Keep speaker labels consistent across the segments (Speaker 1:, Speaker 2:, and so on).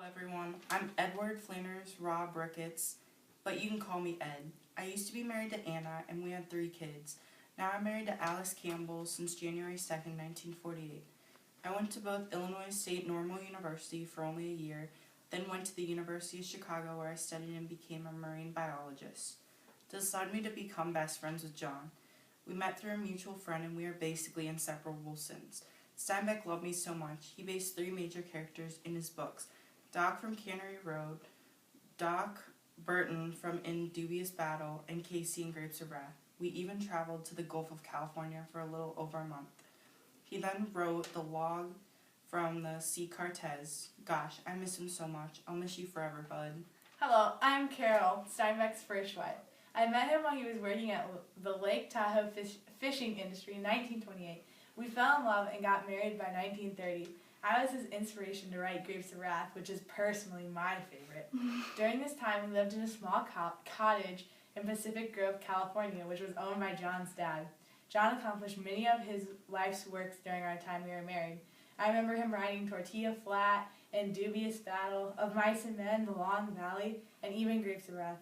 Speaker 1: everyone, I'm Edward Flanders Rob Ricketts, but you can call me Ed. I used to be married to Anna and we had 3 kids. Now I'm married to Alice Campbell since January 2nd, 1948. I went to both Illinois State Normal University for only a year, then went to the University of Chicago where I studied and became a marine biologist. This led me to become best friends with John. We met through a mutual friend and we are basically inseparable since. Steinbeck loved me so much, he based 3 major characters in his books: Doc from Cannery Road, Doc Burton from In Dubious Battle, and Casey in Grapes of Wrath. We even traveled to the Gulf of California for a little over a month. He then wrote The Log from the Sea Cortez. Gosh, I miss him so much. I'll miss you forever, bud.
Speaker 2: Hello, I'm Carol, Steinbeck's first wife. I met him while he was working at the Lake Tahoe fishing industry in 1928. We fell in love and got married by 1930. I was his inspiration to write Grapes of Wrath, which is personally my favorite. During this time, we lived in a small cottage in Pacific Grove, California, which was owned by John's dad. John accomplished many of his life's works during our time we were married. I remember him writing Tortilla Flat and Dubious Battle, Of Mice and Men, The Long Valley, and even Grapes of Wrath.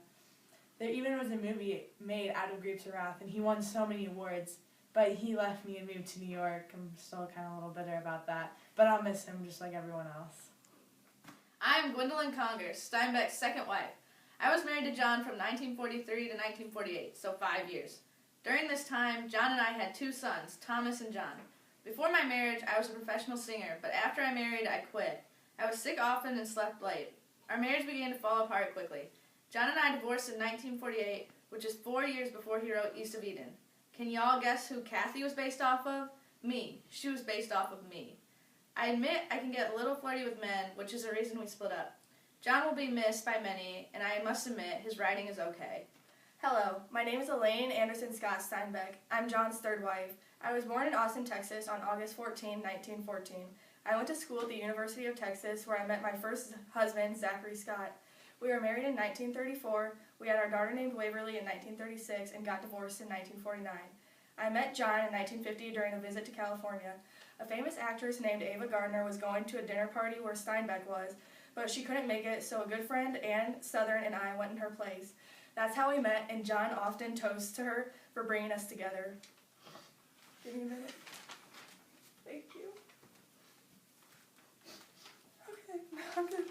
Speaker 2: There even was a movie made out of Grapes of Wrath, and he won so many awards. But he left me and moved to New York. I'm still kind of a little bitter about that. But I'll miss him just like everyone else.
Speaker 3: I'm Gwendolyn Conger, Steinbeck's second wife. I was married to John from 1943 to 1948, so 5 years. During this time, John and I had 2 sons, Thomas and John. Before my marriage, I was a professional singer, but after I married, I quit. I was sick often and slept late. Our marriage began to fall apart quickly. John and I divorced in 1948, which is 4 years before he wrote East of Eden. Can y'all guess who Kathy was based off of? Me. She was based off of me. I admit I can get a little flirty with men, which is the reason we split up. John will be missed by many, and I must admit his writing is okay.
Speaker 4: Hello, my name is Elaine Anderson Scott Steinbeck. I'm John's 3rd wife. I was born in Austin, Texas on August 14, 1914. I went to school at the University of Texas where I met my first husband, Zachary Scott. We were married in 1934, we had our daughter named Waverly in 1936, and got divorced in 1949. I met John in 1950 during a visit to California. A famous actress named Ava Gardner was going to a dinner party where Steinbeck was, but she couldn't make it, so a good friend, Ann Southern, and I went in her place. That's how we met, and John often toasts to her for bringing us together. Give me a minute. Thank you. Okay, I'm good.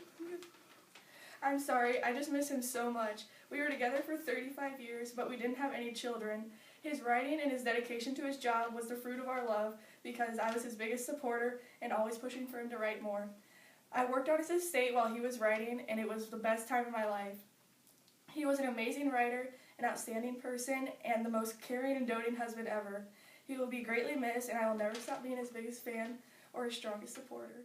Speaker 4: I'm sorry, I just miss him so much. We were together for 35 years, but we didn't have any children. His writing and his dedication to his job was the fruit of our love because I was his biggest supporter and always pushing for him to write more. I worked on his estate while he was writing, and it was the best time of my life. He was an amazing writer, an outstanding person, and the most caring and doting husband ever. He will be greatly missed, and I will never stop being his biggest fan or his strongest supporter.